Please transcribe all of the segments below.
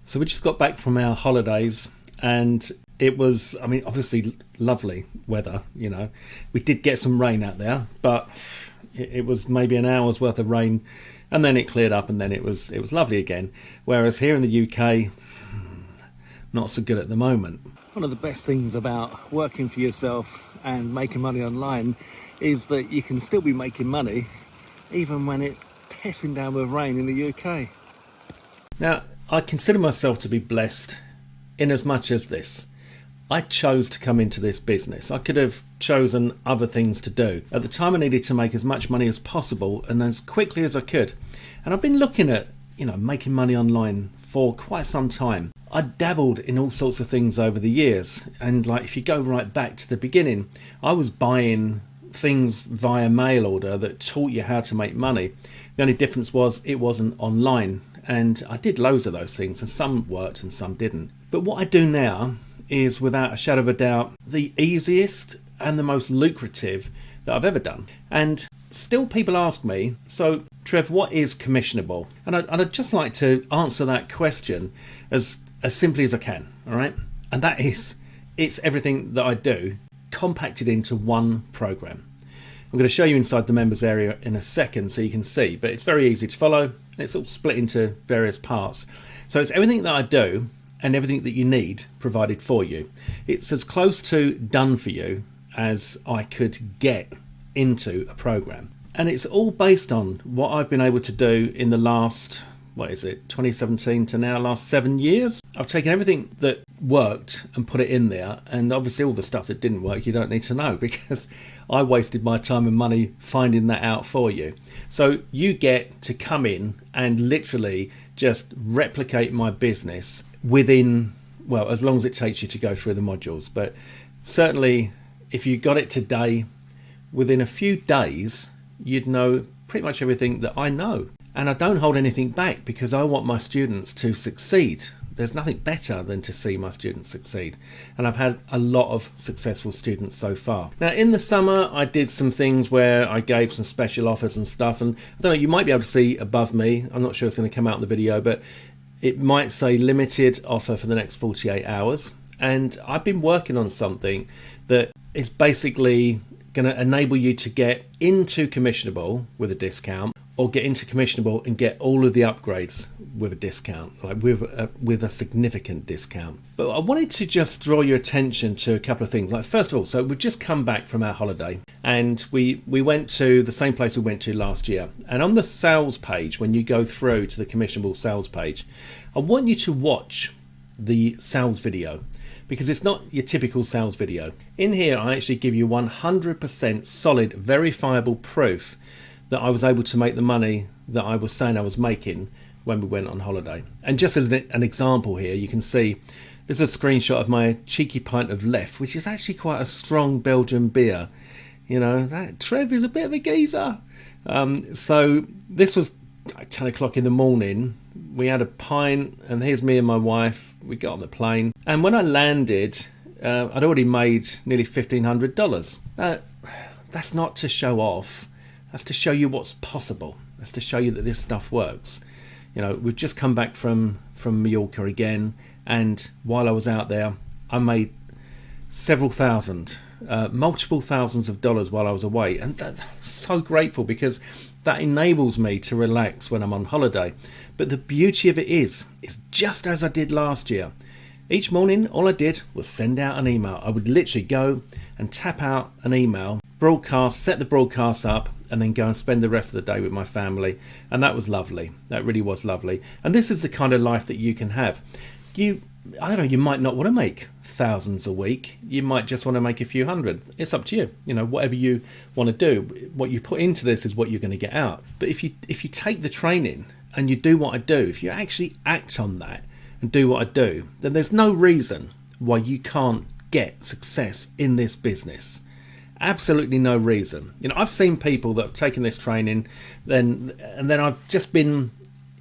So we just got back from our holidays, and it was, I mean, obviously lovely weather, you know. We did get some rain out there, but it was maybe an hour's worth of rain, and then it cleared up, and then it was lovely again. Whereas here in the UK, not so good at the moment. One of the best things about working for yourself and making money online is that you can still be making money even when it's pissing down with rain in the UK. Now, I consider myself to be blessed in as much as this. I chose to come into this business. I could have chosen other things to do. At the time, I needed to make as much money as possible and as quickly as I could. And I've been looking at, making money online for quite some time. I dabbled in all sorts of things over the years. And if you go right back to the beginning, I was buying things via mail order that taught you how to make money. The only difference was it wasn't online. And I did loads of those things, and some worked and some didn't. But what I do now is, without a shadow of a doubt, the easiest and the most lucrative that I've ever done. And still people ask me, so Trev, what is commissionable? And I'd just like to answer that question as simply as I can, all right? And that is, it's everything that I do compacted into one program. I'm going to show you inside the members area in a second so you can see, but it's very easy to follow. It's all split into various parts. So it's everything that I do and everything that you need provided for you. It's as close to done for you as I could get into a program. And it's all based on what I've been able to do in the last, 2017 to now, last 7 years. I've taken everything that worked and put it in there, and obviously all the stuff that didn't work you don't need to know, because I wasted my time and money finding that out for you. So you get to come in and literally just replicate my business within, as long as it takes you to go through the modules. But certainly if you got it today, within a few days you'd know pretty much everything that I know. And I don't hold anything back, because I want my students to succeed. There's nothing better than to see my students succeed. And I've had a lot of successful students so far. Now, in the summer, I did some things where I gave some special offers and stuff. And I don't know, you might be able to see above me. I'm not sure it's going to come out in the video, but it might say limited offer for the next 48 hours. And I've been working on something that is basically going to enable you to get into commissionable with a discount, or get into commissionable and get all of the upgrades with a discount, with a significant discount. But I wanted to just draw your attention to a couple of things. First of all, so we've just come back from our holiday, and we went to the same place we went to last year. And on the sales page, when you go through to the commissionable sales page, I want you to watch the sales video, because it's not your typical sales video. In here, I actually give you 100% solid, verifiable proof that I was able to make the money that I was saying I was making when we went on holiday. And just as an example here, you can see there's a screenshot of my cheeky pint of Leffe, which is actually quite a strong Belgian beer. That Trev is a bit of a geezer. So this was 10 o'clock in the morning. We had a pint, and here's me and my wife. We got on the plane, and when I landed, I'd already made nearly $1,500. That's not to show off. That's to show you what's possible. That's to show you that this stuff works. We've just come back from Mallorca again, and while I was out there, I made several thousand, multiple thousands of dollars while I was away, and I'm so grateful, because that enables me to relax when I'm on holiday. But the beauty of it is just as I did last year. Each morning, all I did was send out an email. I would literally go and tap out an email, broadcast, set the broadcast up, and then go and spend the rest of the day with my family. And that was lovely. That really was lovely. And this is the kind of life that you can have. You might not want to make thousands a week. You might just want to make a few hundred. It's up to you. Whatever you want to do, what you put into this is what you're going to get out. But if you take the training and you do what I do, if you actually act on that and do what I do, then there's no reason why you can't get success in this business. Absolutely no reason. I've seen people that have taken this training, and then I've just been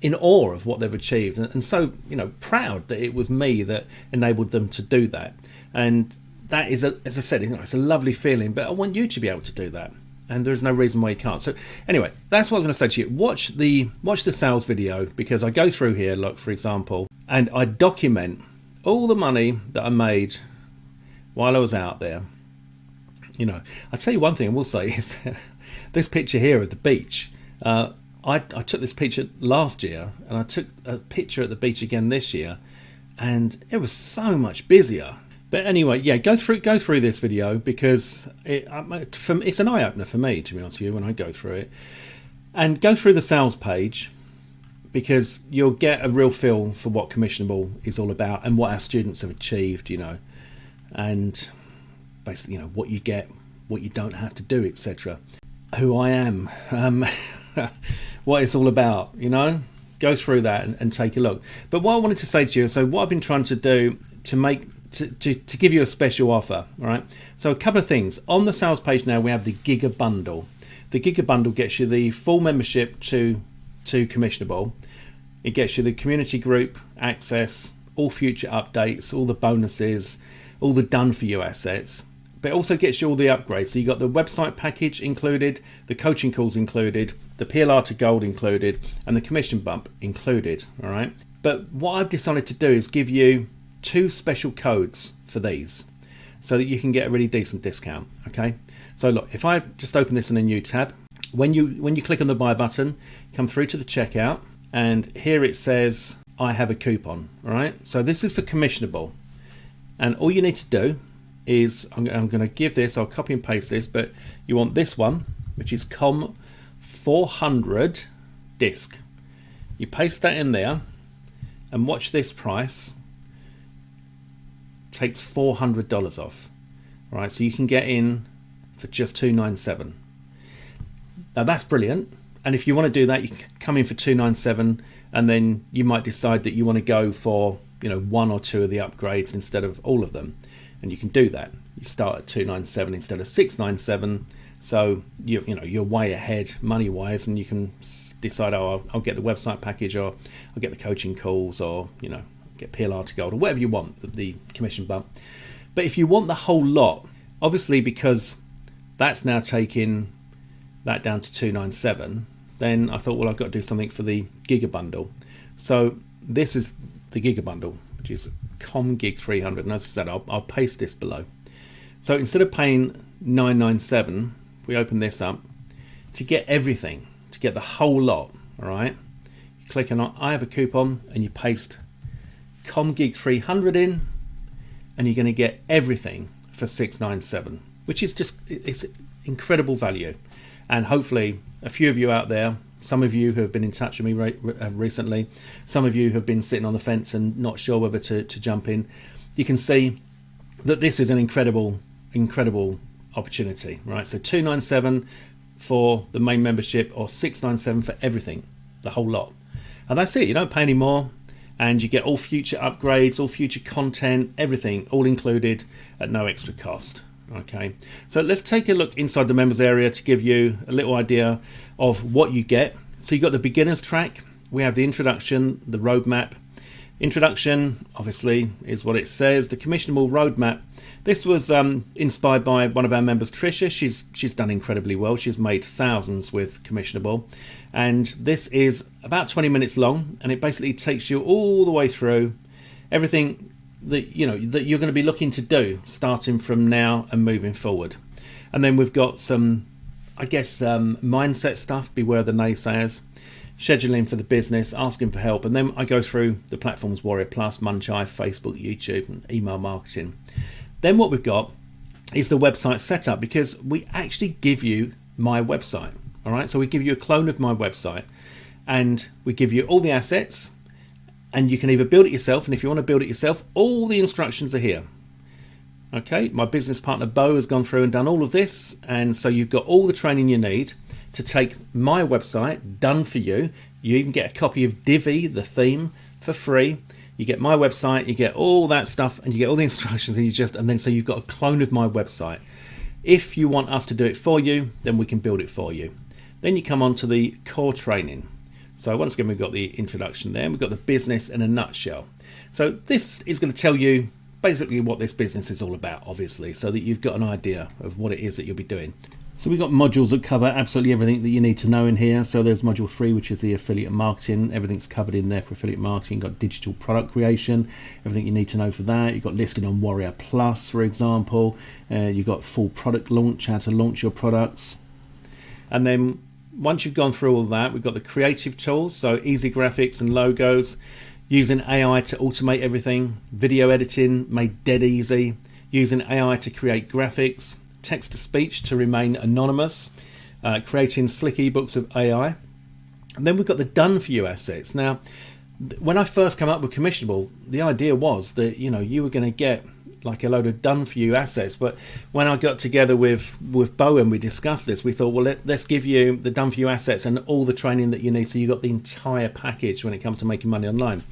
in awe of what they've achieved, and so proud that it was me that enabled them to do that. And that is, as I said, it's a lovely feeling. But I want you to be able to do that. and there's no reason why you can't. So anyway, that's what I'm going to say to you. Watch the sales video, because I go through here, like for example, and I document all the money that I made while I was out there. You know, I tell you one thing I will say is this picture here at the beach. I took this picture last year, and I took a picture at the beach again this year, and it was so much busier. But anyway, yeah, go through this video, because it's an eye opener for me, to be honest with you, when I go through it. And go through the sales page, because you'll get a real feel for what Commissionable is all about and what our students have achieved, you know, and basically, you know, what you get, what you don't have to do, etc. Who I am, what it's all about, you know. Go through that and take a look. But what I wanted to say to you, so what I've been trying to do to give you a special offer, all right? So a couple of things. On the sales page now, we have the Giga Bundle. The Giga Bundle gets you the full membership to Commissionable. It gets you the community group access, all future updates, all the bonuses, all the done for you assets. But it also gets you all the upgrades. So you got the website package included, the coaching calls included, the PLR to Gold included, and the commission bump included, all right? But what I've decided to do is give you 2 special codes for these, so that you can get a really decent discount, okay? So look, if I just open this in a new tab, when you click on the buy button, come through to the checkout, and here it says, I have a coupon, all right? So this is for Commissionable, and all you need to do is, I'm going to give this, I'll copy and paste this, but you want this one, which is COM 400 disc. You paste that in there, and watch this price. Takes $400 off. All right, so you can get in for just $297. Now that's brilliant. And if you want to do that, you can come in for $297, and then you might decide that you want to go for, you know, 1 or 2 of the upgrades instead of all of them, and you can do that. You start at $297 instead of $697. So you know you're way ahead money wise, and you can decide, oh, I'll get the website package, or I'll get the coaching calls, or, you know, get PLR to Gold, or whatever you want, the commission bump. But if you want the whole lot, obviously, because that's now taking that down to $297, then I thought, well, I've got to do something for the Giga Bundle. So this is the Giga Bundle, which is ComGig 300, and as I said, I'll paste this below. So instead of paying $997, we open this up to get everything, to get the whole lot. All right, you click on I have a coupon, and you paste ComGig 300 in, and you're going to get everything for $697, which is just, it's incredible value. And hopefully a few of you out there, some of you who have been in touch with me recently, some of you have been sitting on the fence and not sure whether to jump in, you can see that this is an incredible opportunity, right? So $297 for the main membership, or $697 for everything, the whole lot. And that's it. You don't pay any more, and you get all future upgrades, all future content, everything all included at no extra cost. Okay, so let's take a look inside the members area to give you a little idea of what you get. So you've got the beginners track. We have the introduction, the roadmap. Introduction, obviously, is what it says. The Commissionable roadmap. This was inspired by one of our members, Trisha. She's done incredibly well. She's made thousands with Commissionable, and this is about 20 minutes long, and it basically takes you all the way through everything that that you're going to be looking to do starting from now and moving forward. And then we've got some, I guess, mindset stuff. Beware the naysayers. Scheduling for the business, asking for help, and then I go through the platforms: Warrior Plus, Munchive, Facebook, YouTube, and email marketing. Then what we've got is the website setup, because we actually give you my website. All right, so we give you a clone of my website, and we give you all the assets, and you can either build it yourself, and if you want to build it yourself, all the instructions are here. Okay, my business partner Bo has gone through and done all of this, and so you've got all the training you need to take my website done for you. You even get a copy of Divi, the theme, for free. You get my website, you get all that stuff, and you get all the instructions, and then so you've got a clone of my website. If you want us to do it for you, then we can build it for you. Then you come on to the core training. So once again, we've got the introduction there, we've got the business in a nutshell. So this is going to tell you basically what this business is all about, obviously, so that you've got an idea of what it is that you'll be doing. So we've got modules that cover absolutely everything that you need to know in here. So there's module 3, which is the affiliate marketing. Everything's covered in there for affiliate marketing. You've got digital product creation, everything you need to know for that. You've got listing on Warrior Plus, for example. You've got full product launch, how to launch your products. And then once you've gone through all that, we've got the creative tools. So easy graphics and logos, using AI to automate everything, video editing made dead easy, using AI to create graphics, text-to-speech to remain anonymous, creating slick ebooks with AI. And then we've got the done-for-you assets. Now, when I first came up with Commissionable, the idea was that you were going to get like a load of done-for-you assets. But when I got together with Bo and we discussed this, we thought, well, let's give you the done-for-you assets and all the training that you need, so you got the entire package when it comes to making money online.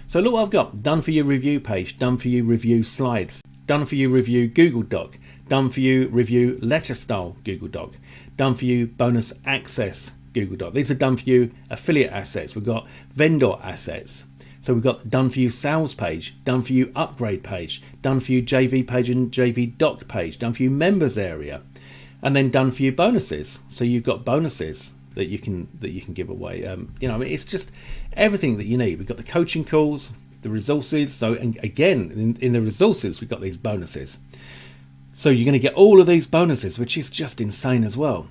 So look what I've got: done-for-you review page, done-for-you review slides, done-for-you review Google Doc, done-for-you review letter style Google Doc, done-for-you bonus access Google Doc. These are done-for-you affiliate assets. We've got vendor assets. So we've got done-for-you sales page, done-for-you upgrade page, done-for-you JV page and JV doc page, done-for-you members area, and then done-for-you bonuses. So you've got bonuses that you can give away. It's just everything that you need. We've got the coaching calls, the resources. So, and again, in the resources, we've got these bonuses. So you're going to get all of these bonuses, which is just insane as well,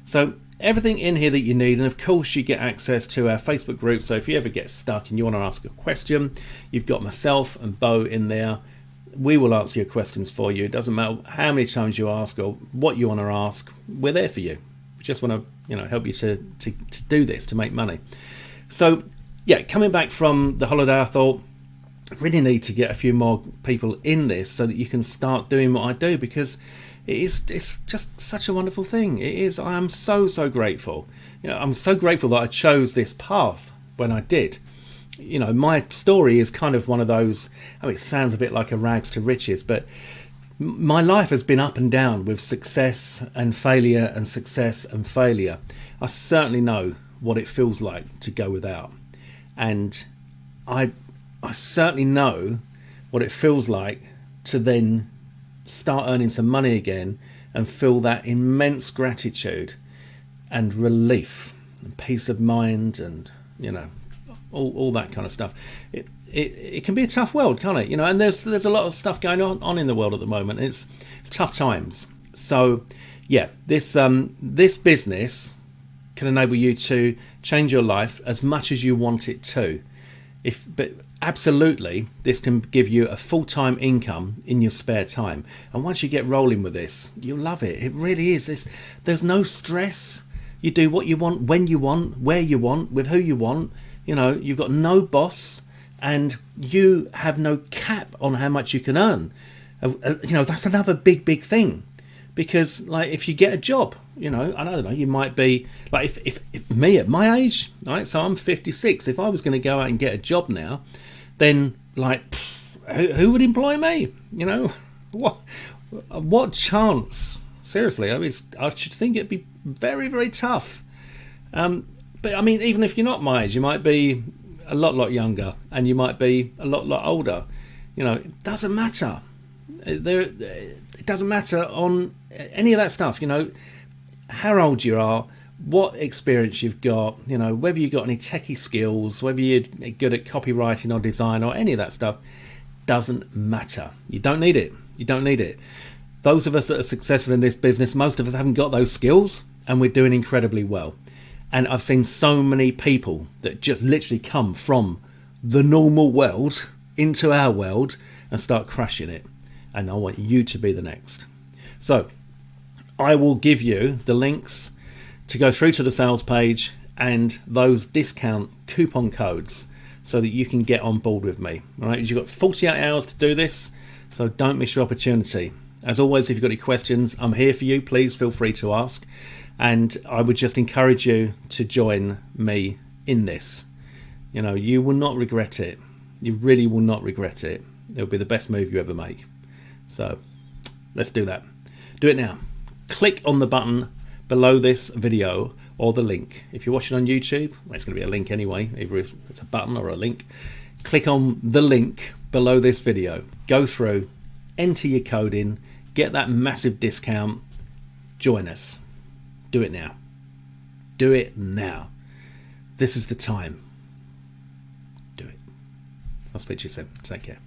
So everything in here that you need, and of course you get access to our Facebook group. So if you ever get stuck and you want to ask a question, you've got myself and Bo in there. We will answer your questions for you. It doesn't matter how many times you ask or what you want to ask. We're there for you. We just want to, help you to do this, to make money. So yeah, coming back from the holiday, I thought, I really need to get a few more people in this so that you can start doing what I do, because it's just such a wonderful thing. It is. I am so grateful. I'm so grateful that I chose this path when I did. My story is kind of one of those, it sounds a bit like a rags to riches, but my life has been up and down with success and failure and success and failure. I certainly know what it feels like to go without. And I certainly know what it feels like to then start earning some money again and feel that immense gratitude and relief and peace of mind and all that kind of stuff. It can be a tough world, can't it? And there's a lot of stuff going on in the world at the moment. It's tough times. So yeah, this business can enable you to change your life as much as you want it to. But absolutely, this can give you a full-time income in your spare time. And once you get rolling with this, you'll love it. It really is. There's no stress. You do what you want, when you want, where you want, with who you want. You've got no boss, and you have no cap on how much you can earn. That's another big thing. Because like if you get a job, I don't know, you might be like if me at my age, right? So I'm 56. If I was going to go out and get a job now, then like who would employ me? What chance? Seriously, I should think it'd be very tough. But I mean, even if you're not my age, you might be a lot younger, and you might be a lot older. It doesn't matter. It doesn't matter on any of that stuff. How old you are, what experience you've got, whether you've got any techie skills, whether you're good at copywriting or design or any of that stuff, doesn't matter. You don't need it. Those of us that are successful in this business, most of us haven't got those skills, and we're doing incredibly well. And I've seen so many people that just literally come from the normal world into our world and start crushing it. And I want you to be the next. So I will give you the links to go through to the sales page and those discount coupon codes so that you can get on board with me. All right, you've got 48 hours to do this, so don't miss your opportunity. As always, if you've got any questions, I'm here for you. Please feel free to ask. And I would just encourage you to join me in this. You will not regret it. You really will not regret it. It'll be the best move you ever make. So let's do that. Do it now. Click on the button below this video or the link. If you're watching on YouTube, it's going to be a link anyway, either it's a button or a link. Click on the link below this video. Go through, enter your code in, get that massive discount, join us. Do it now. Do it now. This is the time. Do it. I'll speak to you soon. Take care.